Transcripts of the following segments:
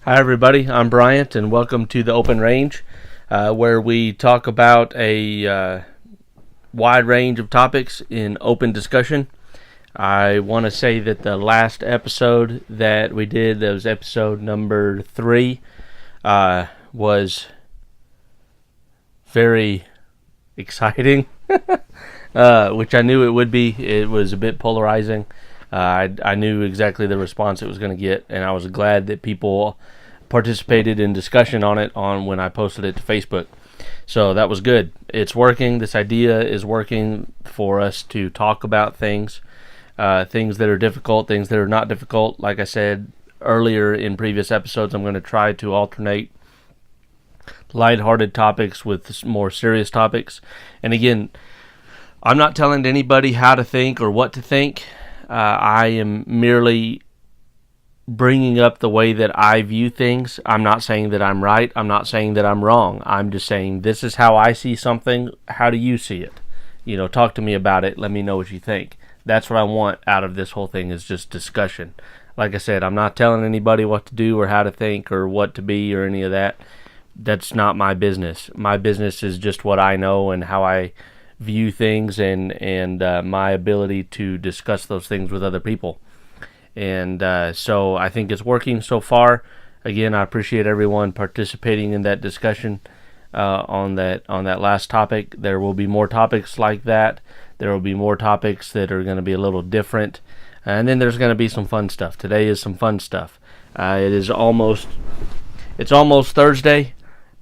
Hi everybody, I'm Bryant and welcome to the Open Range, where we talk about a wide range of topics in open discussion. I want to say that the last episode that we did, that was episode number 3, was very exciting, which I knew it would be. It was a bit polarizing. I knew exactly the response it was going to get, and I was glad that people participated in discussion on it when I posted it to Facebook. So that was good. It's working. This idea is working for us to talk about things that are difficult, things that are not difficult. Like I said earlier in previous episodes, I'm going to try to alternate lighthearted topics with more serious topics. And again, I'm not telling anybody how to think or what to think. I am merely bringing up the way that I view things. I'm not saying that I'm right. I'm not saying that I'm wrong. I'm just saying this is how I see something. How do you see it? Talk to me about it. Let me know what you think. That's what I want out of this whole thing, is just discussion. Like I said, I'm not telling anybody what to do or how to think or what to be or any of that. That's not my business. My business is just what I know and how I view things and my ability to discuss those things with other people. And so I think it's working so far. Again, I appreciate everyone participating in that discussion on that last topic. There will be more topics like that. There will be more topics that are going to be a little different. And then there's going to be some fun stuff. Today is some fun stuff. It's almost Thursday.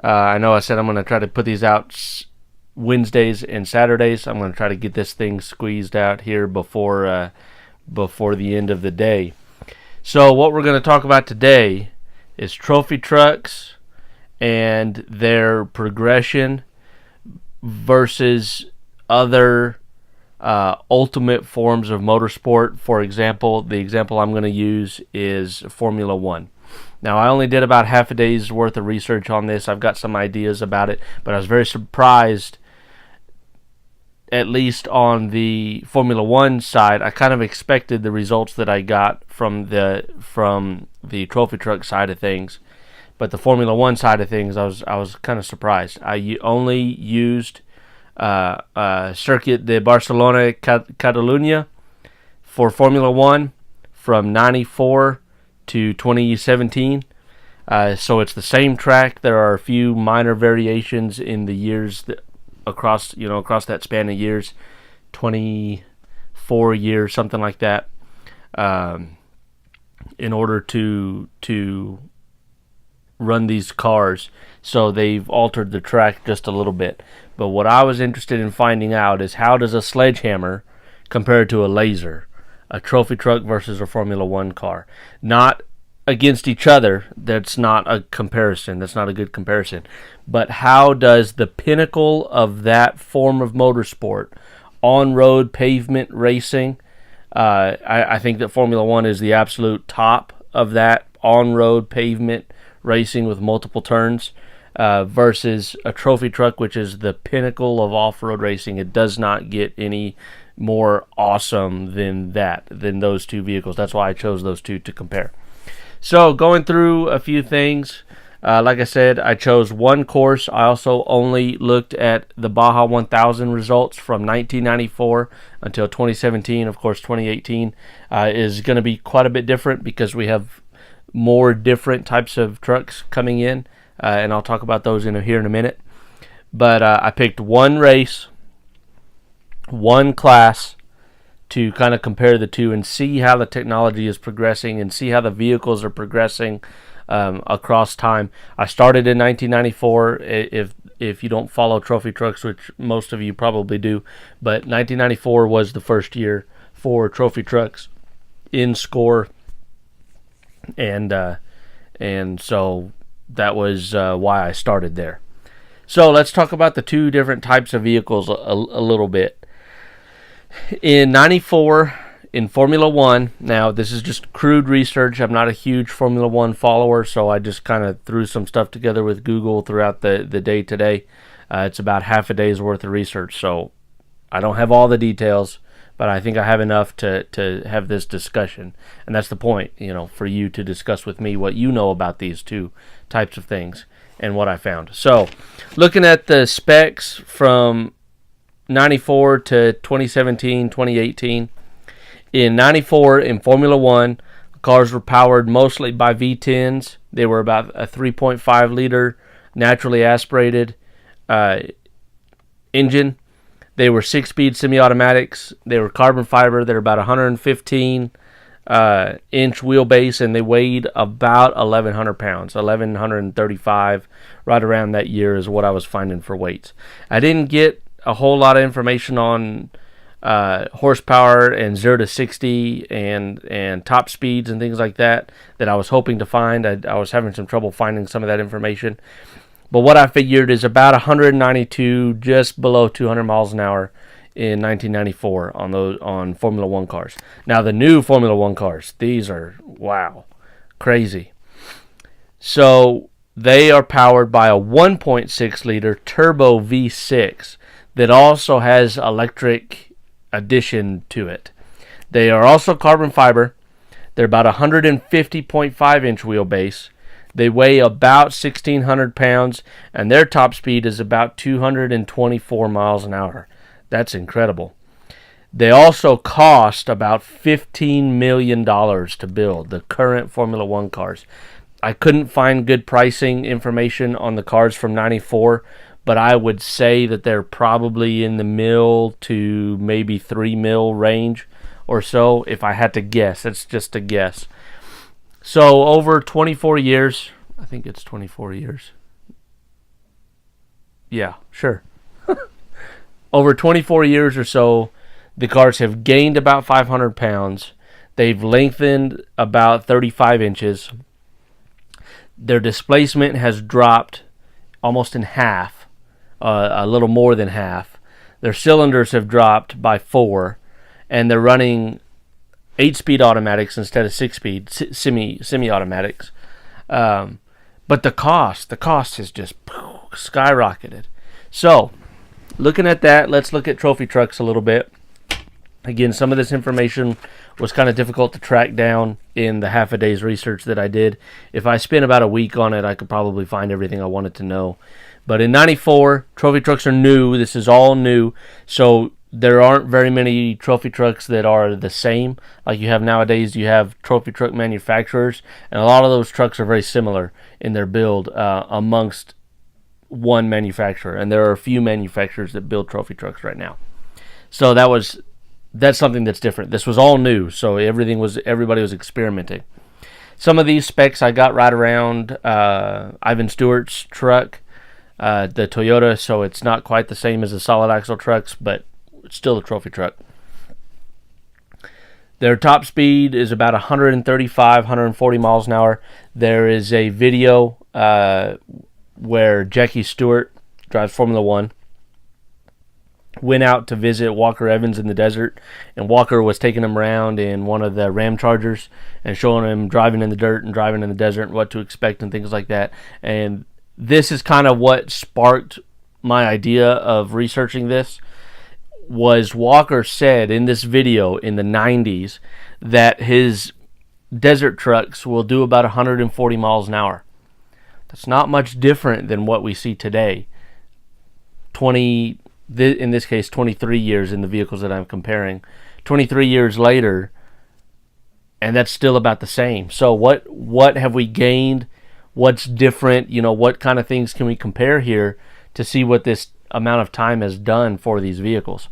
I know I said I'm going to try to put these out Wednesdays and Saturdays. I'm going to try to get this thing squeezed out here before the end of the day. So what we're going to talk about today is trophy trucks and their progression versus other ultimate forms of motorsport. For example, the example I'm going to use is Formula 1. Now, I only did about half a day's worth of research on this. I've got some ideas about it, but I was very surprised. At least on the Formula 1 side, I kind of expected the results that I got from the trophy truck side of things, but the Formula 1 side of things, I was kind of surprised. I only used Circuit de Barcelona Catalunya for Formula 1 from 94 to 2017. So it's the same track. There are a few minor variations in the years across that span of years, 24 years, something like that, in order to run these cars. So they've altered the track just a little bit. But what I was interested in finding out is, how does a Sledge Hammer compare to a Laser, a trophy truck versus a Formula 1 car? Not against each other. That's not a comparison. That's not a good comparison. But how does the pinnacle of that form of motorsport, on-road pavement racing, I think that Formula 1 is the absolute top of that on-road pavement racing with multiple turns, versus a trophy truck, which is the pinnacle of off-road racing. It does not get any more awesome than those two vehicles. That's why I chose those two to compare. So, going through a few things, like I said, I chose one course. I also only looked at the Baja 1000 results from 1994 until 2017. Of course, 2018 is going to be quite a bit different because we have more different types of trucks coming in, and I'll talk about those here in a minute. But I picked one race, one class, to kind of compare the two and see how the technology is progressing and see how the vehicles are progressing across time. I started in 1994. If you don't follow trophy trucks, which most of you probably do, but 1994 was the first year for trophy trucks in score, and so that was why I started there. So let's talk about the two different types of vehicles a little bit. In 94, in Formula 1, now this is just crude research. I'm not a huge Formula 1 follower, so I just kind of threw some stuff together with Google throughout the day today. It's about half a day's worth of research, so I don't have all the details, but I think I have enough to have this discussion. And that's the point, for you to discuss with me what you know about these two types of things and what I found. So, looking at the specs from 94 to 2017, 2018. In 94, in Formula One, cars were powered mostly by V10s. They were about a 3.5 liter naturally aspirated engine. They were 6-speed semi-automatics. They were carbon fiber. They're about 115 inch wheelbase, and they weighed about 1,100 pounds, 1,135, right around that year is what I was finding for weights. I didn't get a whole lot of information on horsepower and 0 to 60 and top speeds and things like that I was hoping to find. I was having some trouble finding some of that information. But what I figured is about 192, just below 200 miles an hour in 1994 on Formula One cars. Now the new Formula One cars, these are, wow, crazy. So they are powered by a 1.6 liter turbo V6 that also has electric addition to it. They are also carbon fiber. They're about 150.5 inch wheelbase. They weigh about 1,600 pounds, and their top speed is about 224 miles an hour. That's incredible. They also cost about $15 million to build, the current Formula One cars. I couldn't find good pricing information on the cars from 94, but I would say that they're probably in the mil to maybe 3 mil range or so, if I had to guess. That's just a guess. So over 24 years, I think it's 24 years. Yeah, sure. Over 24 years or so, the cars have gained about 500 pounds. They've lengthened about 35 inches. Their displacement has dropped almost in half, a little more than half. Their cylinders have dropped by 4, and they're running 8-speed automatics instead of 6-speed semi-automatics. But the cost has just skyrocketed. So, looking at that, let's look at trophy trucks a little bit. Again, some of this information was kind of difficult to track down in the half a day's research that I did. If I spent about a week on it, I could probably find everything I wanted to know. But in 94, trophy trucks are new. This is all new. So there aren't very many trophy trucks that are the same. Like you have nowadays, you have trophy truck manufacturers, and a lot of those trucks are very similar in their build amongst one manufacturer. And there are a few manufacturers that build trophy trucks right now. So that's something that's different. This was all new, so everybody was experimenting. Some of these specs I got right around Ivan Stewart's truck, the Toyota, so it's not quite the same as the solid axle trucks, but it's still a trophy truck. Their top speed is about 135, 140 miles an hour. There is a video where Jackie Stewart drives Formula One. Went out to visit Walker Evans in the desert, and Walker was taking him around in one of the Ram Chargers and showing him driving in the dirt and driving in the desert and what to expect and things like that. And this is kind of what sparked my idea of researching this. Was Walker said in this video in the 90s that his desert trucks will do about 140 miles an hour. That's not much different than what we see today. In this case, 23 years in the vehicles that I'm comparing. 23 years later, and that's still about the same. So what have we gained? What's different? What kind of things can we compare here to see what this amount of time has done for these vehicles?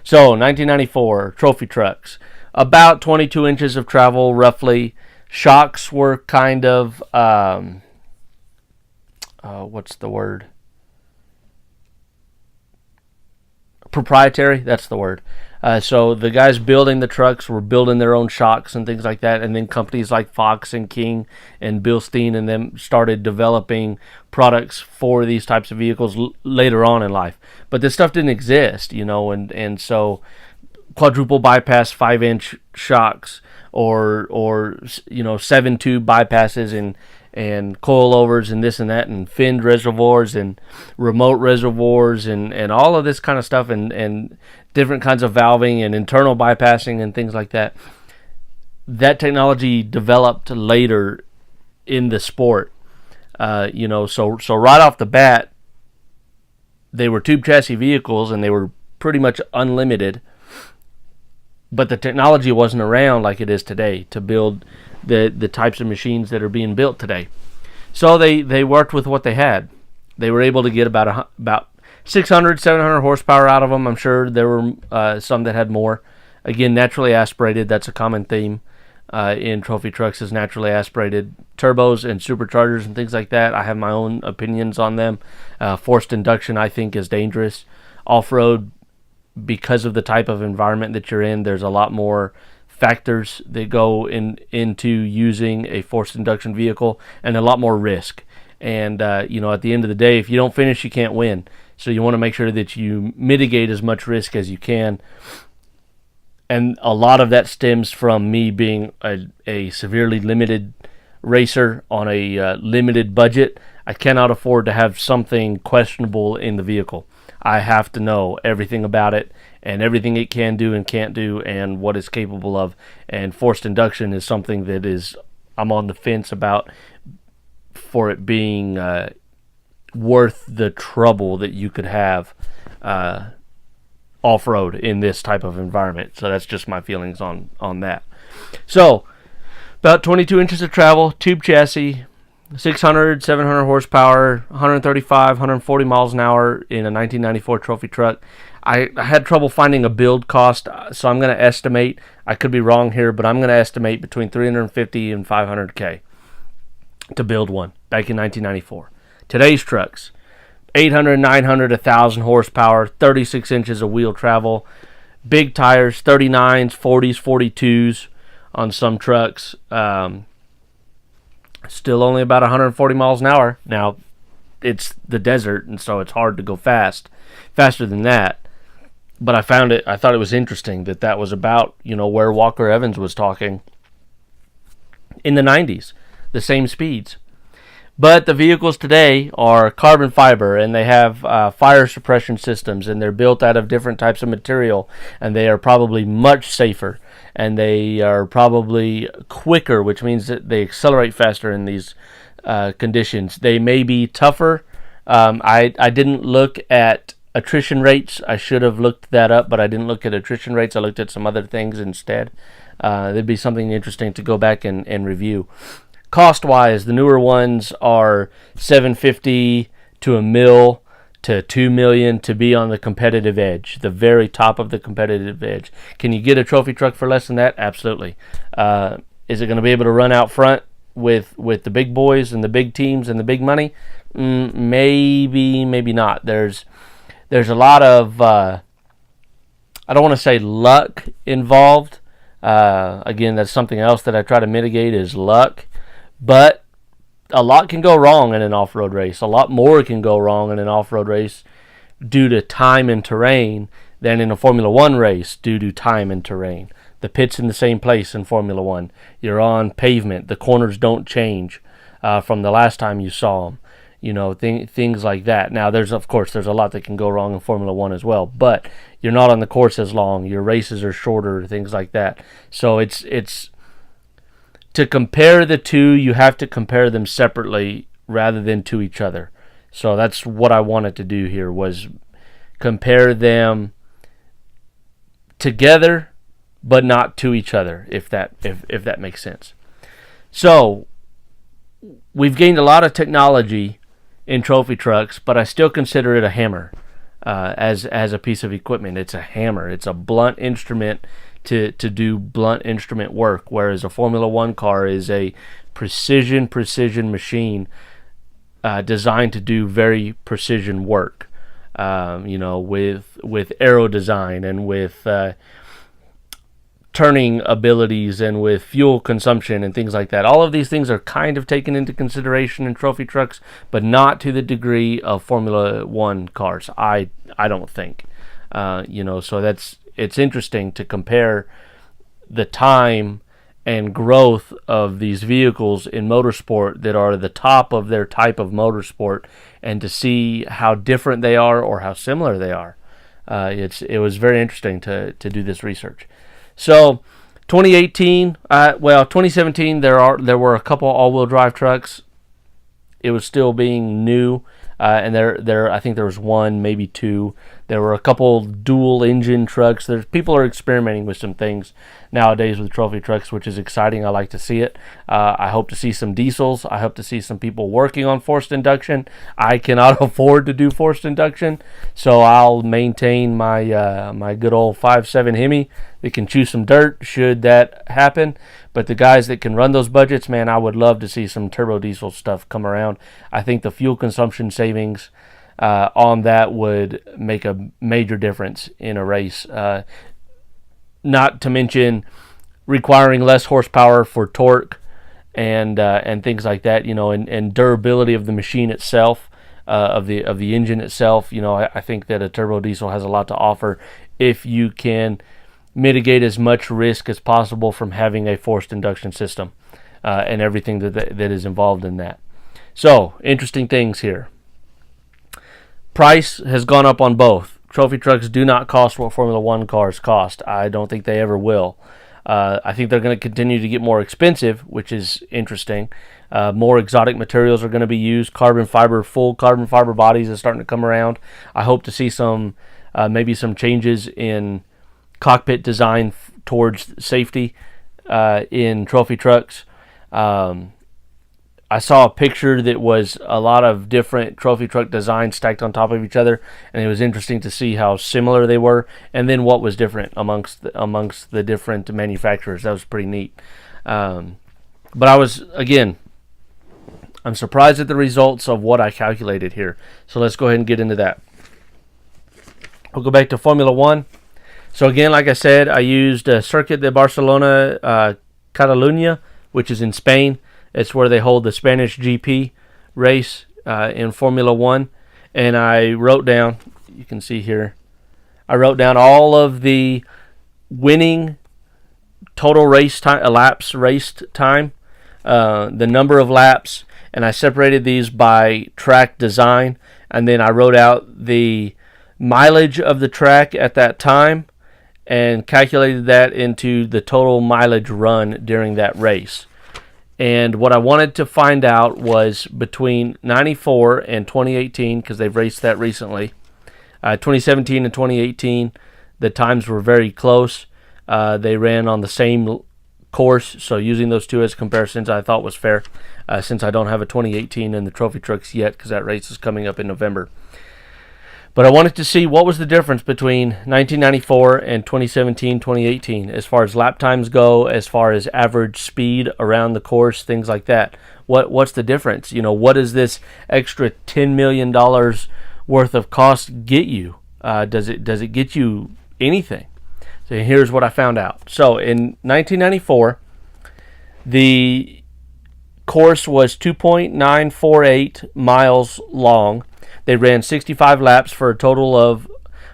So, 1994, trophy trucks. About 22 inches of travel, roughly. Shocks were kind of, what's the word? Proprietary, that's the word. So the guys building the trucks were building their own shocks and things like that, and then companies like Fox and King and Bilstein and them started developing products for these types of vehicles later on in life. But this stuff didn't exist, and so quadruple bypass 5-inch shocks, or 7-tube bypasses and coilovers and this and that, and finned reservoirs and remote reservoirs and all of this kind of stuff, and different kinds of valving and internal bypassing and things like that. That technology developed later in the sport. So right off the bat, they were tube chassis vehicles and they were pretty much unlimited, but the technology wasn't around like it is today to build the types of machines that are being built today. So they worked with what they had. They were able to get about 600, 700 horsepower out of them. I'm sure there were some that had more. Again, naturally aspirated. That's a common theme in trophy trucks, is naturally aspirated turbos and superchargers and things like that. I have my own opinions on them. Forced induction, I think, is dangerous. Off-road, because of the type of environment that you're in, there's a lot more factors that go into using a forced induction vehicle, and a lot more risk. And at the end of the day, if you don't finish, you can't win. So you want to make sure that you mitigate as much risk as you can. And a lot of that stems from me being a severely limited racer on a limited budget. I cannot afford to have something questionable in the vehicle. I have to know everything about it and everything it can do and can't do and what it's capable of. And forced induction is something that I'm on the fence about, for it being worth the trouble that you could have off-road in this type of environment. So that's just my feelings on that. So about 22 inches of travel, tube chassis, 600, 700 horsepower, 135, 140 miles an hour in a 1994 trophy truck. I had trouble finding a build cost, so I'm going to estimate, I could be wrong here, but I'm going to estimate between $350 and $500K to build one back in 1994. Today's trucks, 800, 900, 1,000 horsepower, 36 inches of wheel travel, big tires, 39s, 40s, 42s on some trucks. Still only about 140 miles an hour. Now, it's the desert, and so it's hard to go faster than that. But I thought it was interesting that was about, where Walker Evans was talking in the 90s, the same speeds. But the vehicles today are carbon fiber, and they have fire suppression systems, and they're built out of different types of material, and they are probably much safer, and they are probably quicker, which means that they accelerate faster in these conditions. They may be tougher. I didn't look at attrition rates. I should have looked that up, but I didn't look at attrition rates. I looked at some other things instead. There'd be something interesting to go back and review. Cost-wise, the newer ones are $750 to $1 million to $2 million to be on the competitive edge, the very top of the competitive edge. Can you get a trophy truck for less than that? Absolutely. Is it going to be able to run out front with the big boys and the big teams and the big money? Maybe, maybe not. There's a lot of I don't want to say luck involved. Again, that's something else that I try to mitigate, is luck. But a lot can go wrong in an off-road race. A lot more can go wrong in an off-road race due to time and terrain than in a Formula One race due to time and terrain. The pit's in the same place in Formula One. You're on pavement. The corners don't change from the last time you saw them. Things like that. Now, there's a lot that can go wrong in Formula One as well, but you're not on the course as long. Your races are shorter, things like that. So it's to compare the two, you have to compare them separately rather than to each other. So that's what I wanted to do here, was compare them together but not to each other, if that makes sense. So we've gained a lot of technology in trophy trucks, but I still consider it a hammer as a piece of equipment. It's a hammer. It's a blunt instrument to do blunt instrument work, whereas a Formula One car is a precision machine designed to do very precision work, with aero design and with turning abilities and with fuel consumption and things like that. All of these things are kind of taken into consideration in trophy trucks, but not to the degree of Formula One cars, I don't think. So it's interesting to compare the time and growth of these vehicles in motorsport that are the top of their type of motorsport, and to see how different they are or how similar they are. It was very interesting to do this research. So 2018, 2017, there were a couple all-wheel drive trucks. It was still being new, and I think there was one, maybe two. There were a couple dual engine trucks. People are experimenting with some things nowadays with trophy trucks, which is exciting. I like to see it. I hope to see some diesels. I hope to see some people working on forced induction. I cannot afford to do forced induction, so I'll maintain my my good old 5.7 Hemi that can chew some dirt should that happen. But the guys that can run those budgets, man, I would love to see some turbo diesel stuff come around. I think the fuel consumption savings on that would make a major difference in a race. Not to mention requiring less horsepower for torque and things like that, and durability of the machine itself, of the engine itself. I think that a turbo diesel has a lot to offer if you can mitigate as much risk as possible from having a forced induction system and everything that is involved in that. So, interesting things here. Price has gone up on both. Trophy trucks do not cost what Formula One cars cost. I don't think they ever will. I think they're going to continue to get more expensive, which is interesting. More exotic materials are going to be used. Full carbon fiber bodies is starting to come around. I hope to see maybe some changes in cockpit design towards safety in trophy trucks. I saw a picture that was a lot of different trophy truck designs stacked on top of each other, and it was interesting to see how similar they were, and then what was different amongst the different manufacturers. That was pretty neat. But I'm surprised at the results of what I calculated here. So let's go ahead and get into that. We'll go back to Formula One. So again, like I said, I used Circuit de Barcelona, Catalunya, which is in Spain. It's where they hold the Spanish GP race in Formula One. And I wrote down, you can see here, I wrote down all of the winning total race time, laps raced time, the number of laps, and I separated these by track design. And then I wrote out the mileage of the track at that time and calculated that into the total mileage run during that race. And what I wanted to find out was between 94 and 2018, because they've raced that recently. 2017 and 2018, the times were very close. They ran on the same course, so using those two as comparisons I thought was fair, since I don't have a 2018 in the trophy trucks yet, because that race is coming up in November. But I wanted to see what was the difference between 1994 and 2017, 2018, as far as lap times go, as far as average speed around the course, things like that. What's the difference? What does this extra $10 million worth of cost get you? Does it get you anything? So here's what I found out. So in 1994, the course was 2.948 miles long. They ran 65 laps for a total of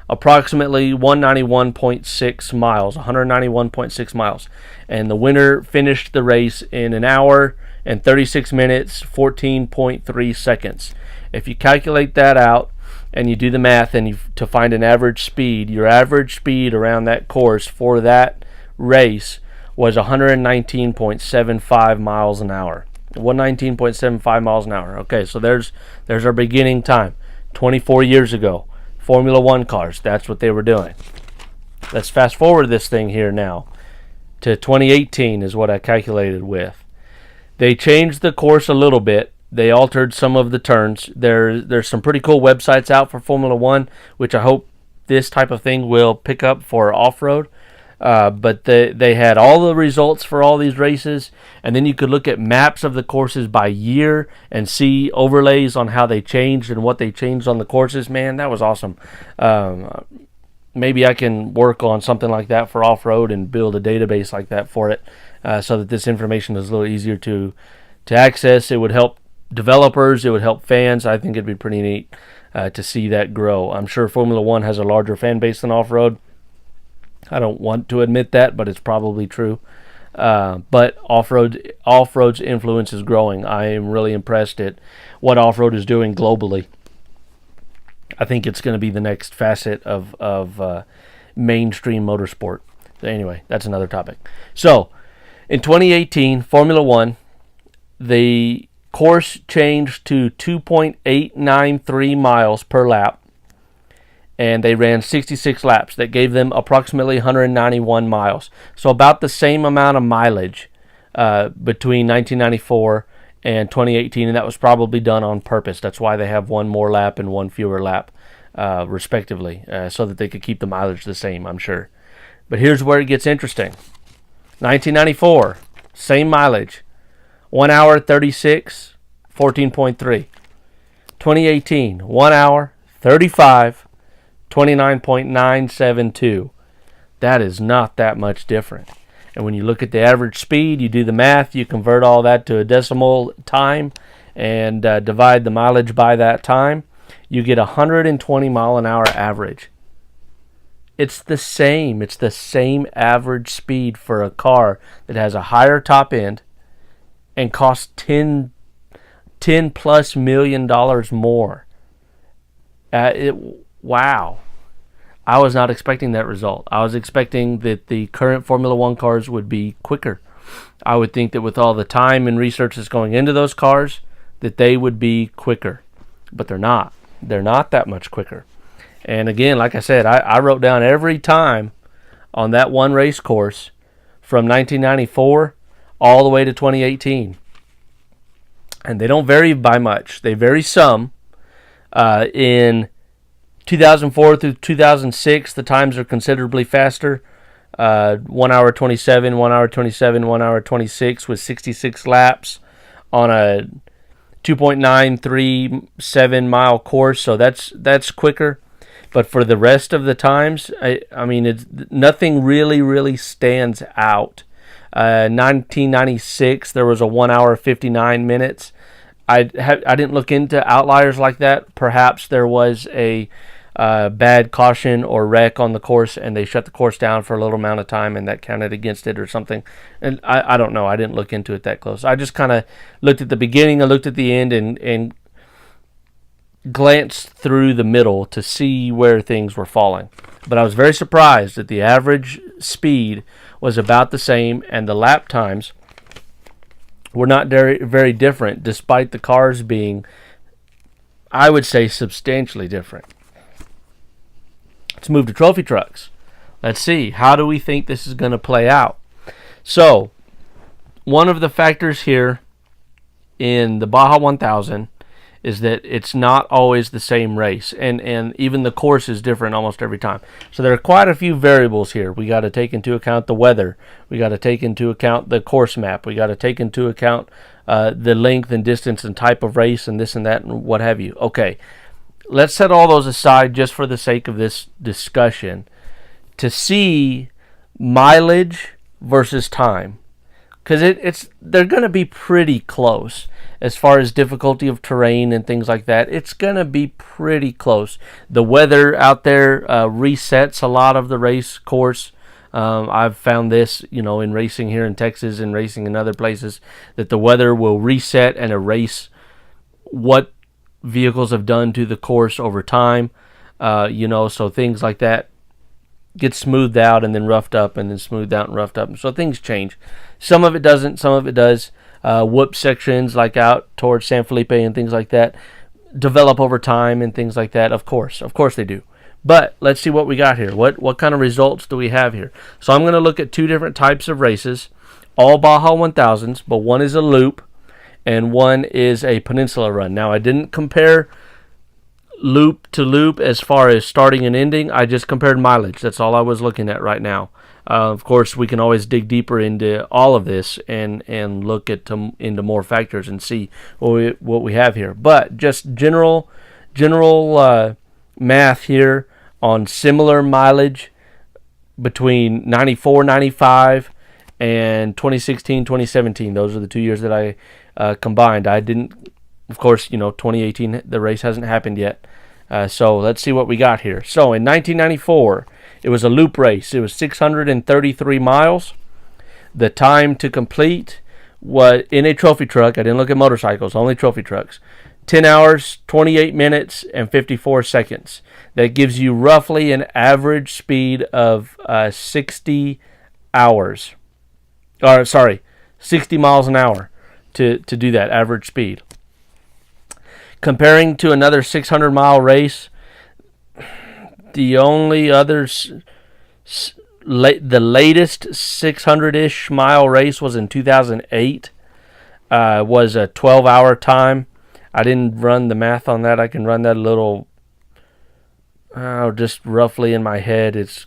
approximately 191.6 miles, 191.6 miles. And the winner finished the race in an hour and 36 minutes, 14.3 seconds. If you calculate that out and you do the math and to find an average speed, your average speed around that course for that race was 119.75 miles an hour. 119.75 miles an hour. Okay, so there's our beginning time. 24 years ago, Formula One cars, that's what they were doing. Let's fast forward this thing here now to 2018 is what I calculated with. They changed the course a little bit. They altered some of the turns. There's some pretty cool websites out for Formula One, which I hope this type of thing will pick up for off-road. But they had all the results for all these races, and then you could look at maps of the courses by year and see overlays on how they changed and what they changed on the courses. Man, that was awesome. Maybe I can work on something like that for off-road and build a database like that for it, so that this information is a little easier to access. It would help developers. It would help fans. I think it'd be pretty neat to see that grow. I'm sure Formula One has a larger fan base than off-road. I don't want to admit that, but it's probably true. But off-road's influence is growing. I am really impressed at what off-road is doing globally. I think it's going to be the next facet of mainstream motorsport. Anyway, that's another topic. So, in 2018, Formula One, the course changed to 2.893 miles per lap, and they ran 66 laps. That gave them approximately 191 miles. So about the same amount of mileage between 1994 and 2018, and that was probably done on purpose. That's why they have one more lap and one fewer lap, respectively, so that they could keep the mileage the same, I'm sure. But here's where it gets interesting. 1994, same mileage, 1 hour 36, 14.3. 2018, 1 hour 35, 29.972. That is not that much different. And when you look at the average speed, you do the math, you convert all that to a decimal time and divide the mileage by that time, you get 120 mile an hour average. It's the same. It's the same average speed for a car that has a higher top end and costs $10 plus million more. Wow. I was not expecting that result. I was expecting that the current Formula One cars would be quicker. I would think that with all the time and research that's going into those cars, that they would be quicker. But they're not. They're not that much quicker. And again, like I said, I wrote down every time on that one race course from 1994 all the way to 2018. And they don't vary by much. They vary some. In 2004 through 2006, the times are considerably faster. 1 hour 27, 1 hour 27, 1 hour 26 with 66 laps on a 2.937 mile course. So that's quicker. But for the rest of the times, I mean, nothing really stands out. 1996, there was a 1 hour 59 minutes. I didn't look into outliers like that. Perhaps there was a bad caution or wreck on the course, and they shut the course down for a little amount of time, and that counted against it or something. And I don't know. I didn't look into it that close. I just kind of looked at the beginning, I looked at the end, and glanced through the middle to see where things were falling. But I was very surprised that the average speed was about the same, and the lap times were not very, very different, despite the cars being, I would say, substantially different. Let's move to trophy trucks. Let's see, how do we think this is going to play out? So, one of the factors here in the Baja 1000 is that it's not always the same race, and even the course is different almost every time. So there are quite a few variables here. We got to take into account the weather. We got to take into account the course map. We got to take into account the length and distance and type of race and this and that and what have you. Okay, let's set all those aside just for the sake of this discussion to see mileage versus time, because they're going to be pretty close. As far as difficulty of terrain and things like that, it's going to be pretty close. The weather out there resets a lot of the race course. I've found this, in racing here in Texas and racing in other places, that the weather will reset and erase what vehicles have done to the course over time. So things like that get smoothed out and then roughed up and then smoothed out and roughed up. So things change. Some of it doesn't, some of it does. Whoop sections like out towards San Felipe and things like that develop over time and things like that. Of course they do. But let's see what we got here. What kind of results do we have here? So I'm going to look at two different types of races, all Baja 1000s, but one is a loop and one is a peninsula run. Now I didn't compare loop to loop as far as starting and ending. I just compared mileage. That's all I was looking at right now. Of course, we can always dig deeper into all of this and look into more factors and see what we have here. But just general math here on similar mileage between 94, 95, and 2016, 2017. Those are the 2 years that I combined. I didn't, of course, 2018, the race hasn't happened yet. So let's see what we got here. So in 1994, it was a loop race. It was 633 miles. The time to complete was in a trophy truck. I didn't look at motorcycles, only trophy trucks. 10 hours, 28 minutes, and 54 seconds. That gives you roughly an average speed of 60 hours. 60 miles an hour to do that average speed. Comparing to another 600-mile race, the only others, the latest 600-ish mile race was in 2008. Was a 12-hour time. I didn't run the math on that. I can run that a little, just roughly in my head. It's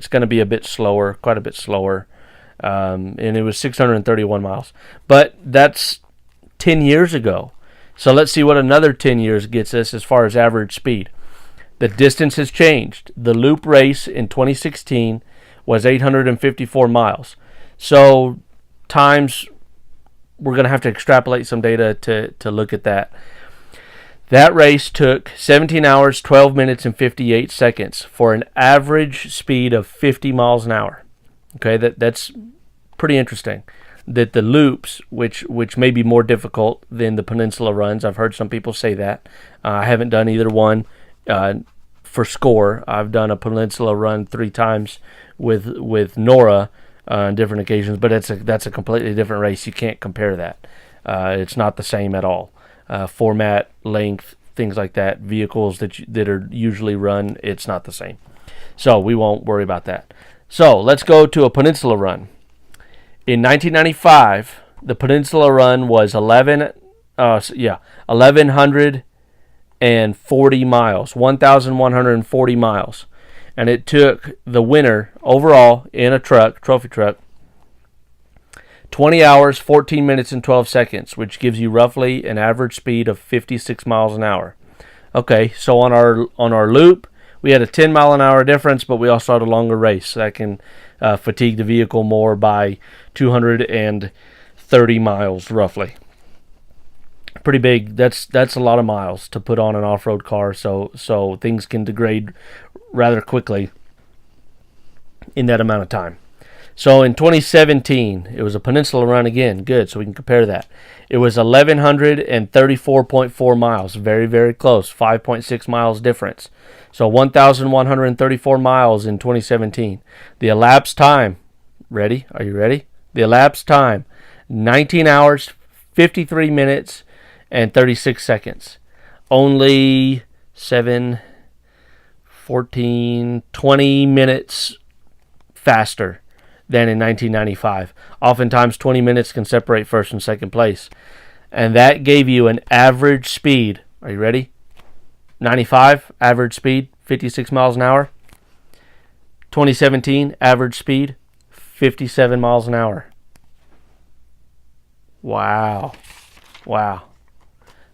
going to be a bit slower, quite a bit slower. And it was 631 miles. But that's 10 years ago. So let's see what another 10 years gets us as far as average speed. The distance has changed. The loop race in 2016 was 854 miles. So times, we're going to have to extrapolate some data to look at that. That race took 17 hours, 12 minutes, and 58 seconds for an average speed of 50 miles an hour. Okay, that's pretty interesting. That the loops, which may be more difficult than the peninsula runs, I've heard some people say that. I haven't done either one. For score, I've done a peninsula run 3 times with Nora on different occasions, but that's a completely different race. You can't compare that. It's not the same at all. Format, length, things like that, vehicles that are usually run, it's not the same. So we won't worry about that. So let's go to a peninsula run. In 1995, the peninsula run was 1,140 miles, 1,140 miles. And it took the winner overall in a trophy truck, 20 hours, 14 minutes, and 12 seconds, which gives you roughly an average speed of 56 miles an hour. Okay, so on our loop, we had a 10 mile an hour difference, but we also had a longer race. That can fatigue the vehicle more by 230 miles roughly. Pretty big. That's a lot of miles to put on an off-road car, so things can degrade rather quickly in that amount of time. So in 2017, it was a peninsula run again. Good, so we can compare that. It was 1,134.4 miles. Very, very close. 5.6 miles difference. So 1,134 miles in 2017. The elapsed time, ready? Are you ready? The elapsed time, 19 hours, 53 minutes, and 36 seconds. Only 7, 14, 20 minutes faster than in 1995. Oftentimes 20 minutes can separate first and second place. And that gave you an average speed. Are you ready? 95, average speed, 56 miles an hour. 2017, average speed, 57 miles an hour. Wow.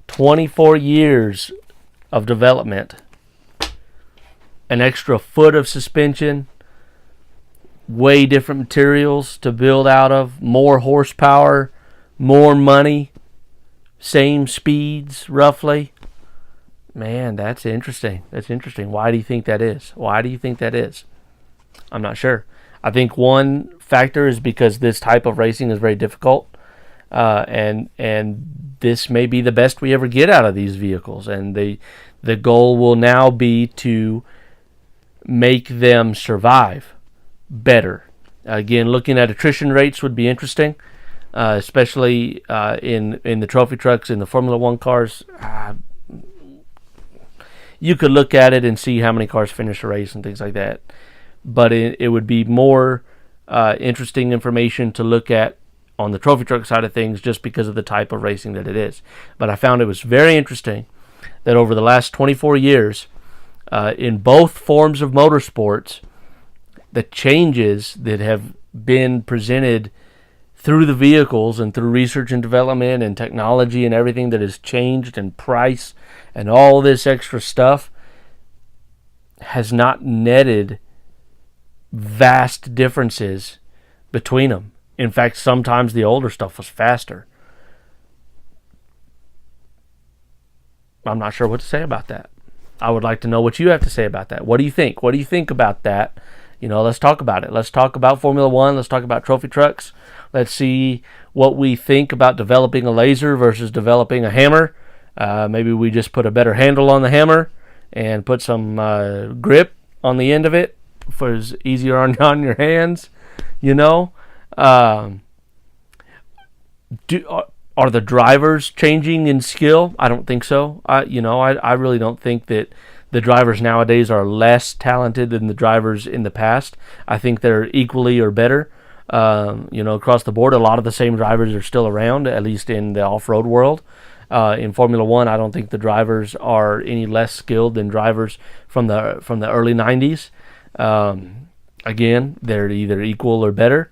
24 years of development. An extra foot of suspension. Way different materials to build out of, more horsepower, more money, same speeds roughly. Man, that's interesting. Why do you think that is? I'm not sure. I think one factor is because this type of racing is very difficult, and this may be the best we ever get out of these vehicles, and the goal will now be to make them survive better. Again, looking at attrition rates would be interesting, especially in the trophy trucks, in the Formula One cars. You could look at it and see how many cars finish a race and things like that. But it would be more interesting information to look at on the trophy truck side of things, just because of the type of racing that it is. But I found it was very interesting that over the last 24 years, in both forms of motorsports, the changes that have been presented through the vehicles and through research and development and technology and everything that has changed, and price and all this extra stuff, has not netted vast differences between them. In fact, sometimes the older stuff was faster. I'm not sure what to say about that. I would like to know what you have to say about that. What do you think? What do you think about that? Let's talk about it. Let's talk about Formula One. Let's talk about trophy trucks. Let's see what we think about developing a laser versus developing a hammer. Maybe we just put a better handle on the hammer and put some grip on the end of it for it's easier on your hands. Are the drivers changing in skill? I don't think so. I really don't think that the drivers nowadays are less talented than the drivers in the past. I think they're equally or better. Across the board, a lot of the same drivers are still around, at least in the off-road world. In Formula One, I don't think the drivers are any less skilled than drivers from the early '90s. Again, they're either equal or better.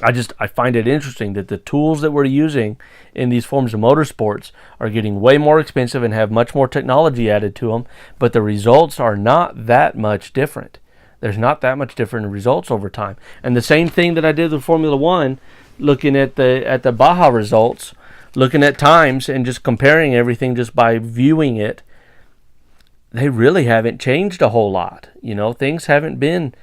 I find it interesting that the tools that we're using in these forms of motorsports are getting way more expensive and have much more technology added to them, but the results are not that much different. There's not that much different results over time. And the same thing that I did with Formula One, looking at the Baja results, looking at times and just comparing everything just by viewing it, they really haven't changed a whole lot. Things haven't been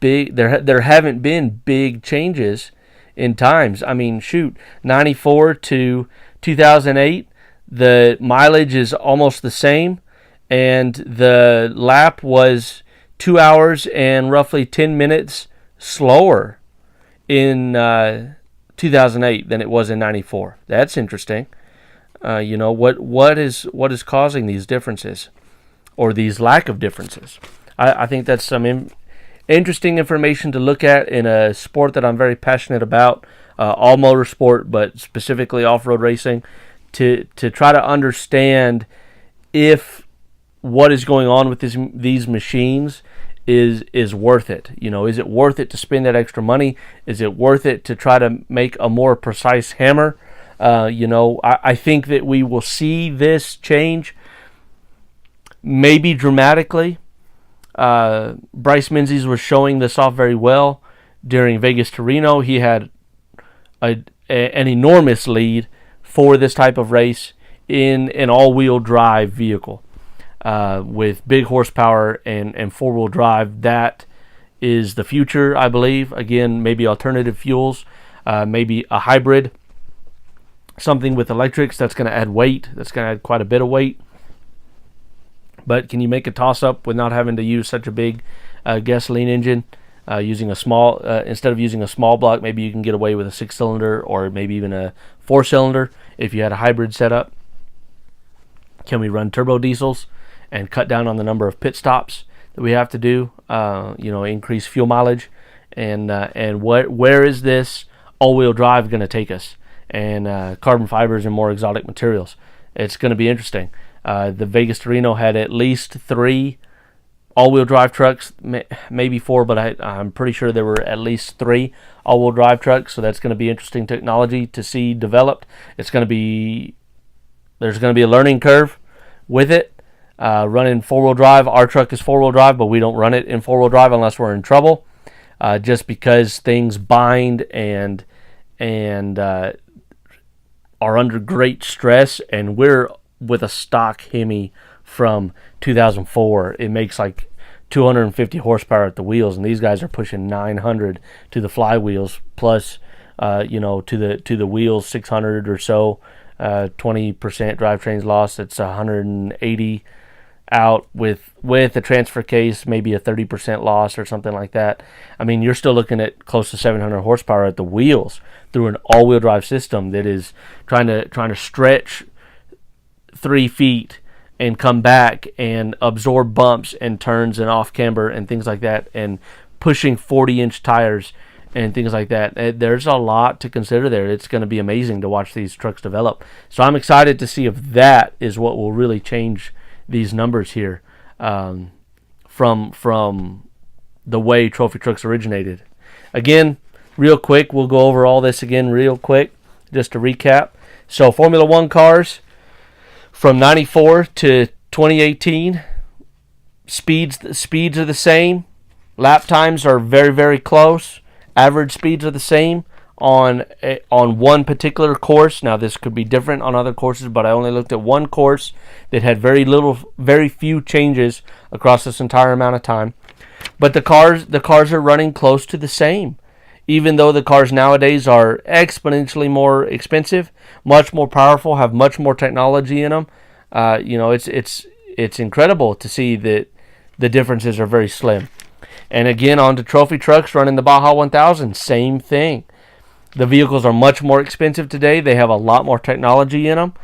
big. There haven't been big changes in times. I mean, shoot, 94 to 2008, the mileage is almost the same, and the lap was 2 hours and roughly 10 minutes slower in 2008 than it was in 94. That's interesting. What is causing these differences, or these lack of differences? I think that's some interesting information to look at in a sport that I'm very passionate about, all motorsport, but specifically off-road racing, to try to understand if what is going on with these machines is worth it. Is it worth it to spend that extra money? Is it worth it to try to make a more precise hammer? I think that we will see this change maybe dramatically. Bryce Menzies was showing this off very well during Vegas to Reno. He had an enormous lead for this type of race in an all-wheel drive vehicle with big horsepower and four-wheel drive. That is the future, I believe. Again, maybe alternative fuels, maybe a hybrid, something with electrics that's going to add weight. That's going to add quite a bit of weight. But can you make a toss-up with not having to use such a big gasoline engine? Using a small, instead of using a small block, maybe you can get away with a 6-cylinder or maybe even a 4-cylinder if you had a hybrid setup. Can we run turbo diesels and cut down on the number of pit stops that we have to do? Increase fuel mileage, and where is this all-wheel drive going to take us? And carbon fibers and more exotic materials. It's going to be interesting. The Vegas to Reno had at least 3 all-wheel drive trucks, maybe 4, but I'm pretty sure there were at least 3 all-wheel drive trucks. So that's going to be interesting technology to see developed. There's going to be a learning curve with it. Running 4-wheel drive, our truck is 4-wheel drive, but we don't run it in 4-wheel drive unless we're in trouble, just because things bind and are under great stress, and we're with a stock Hemi from 2004. It makes like 250 horsepower at the wheels, and these guys are pushing 900 to the flywheels, plus to the wheels 600 or so. 20% drivetrains lost. It's 180 out with the transfer case, maybe a 30% loss or something like that. I mean, you're still looking at close to 700 horsepower at the wheels through an all-wheel drive system that is trying to stretch 3 feet and come back and absorb bumps and turns and off camber and things like that, and pushing 40-inch tires and things like that. There's a lot to consider there. It's going to be amazing to watch these trucks develop. So I'm excited to see if that is what will really change these numbers here from the way trophy trucks originated. Again, real quick, we'll go over all this again real quick just to recap. So Formula One cars from 94 to 2018, speeds are the same. Lap times are very, very close. Average speeds are the same. on one particular course. Now this could be different on other courses, but I only looked at one course that had very few changes across this entire amount of time. But the cars are running close to the same, even though the cars nowadays are exponentially more expensive, much more powerful, have much more technology in them. It's incredible to see that the differences are very slim. And again, on to trophy trucks running the Baja 1000, same thing. The vehicles are much more expensive today. They have a lot more technology in them,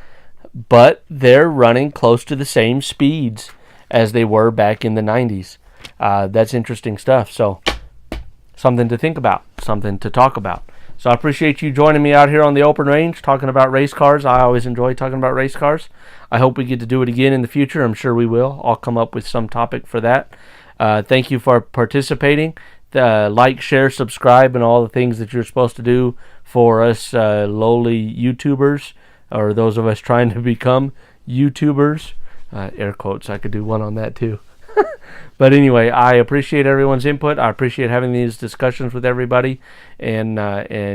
but they're running close to the same speeds as they were back in the 90s. That's interesting stuff. So something to think about, something to talk about. So I appreciate you joining me out here on the open range talking about race cars. I always enjoy talking about race cars. I hope we get to do it again in the future. I'm sure we will. I'll come up with some topic for that. Thank you for participating. Like, share, subscribe, and all the things that you're supposed to do for us lowly YouTubers, or those of us trying to become YouTubers. Air quotes. I could do one on that too. But anyway, I appreciate everyone's input. I appreciate having these discussions with everybody, and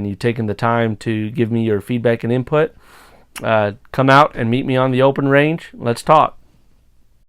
you taking the time to give me your feedback and input. Come out and meet me on the open range. Let's talk.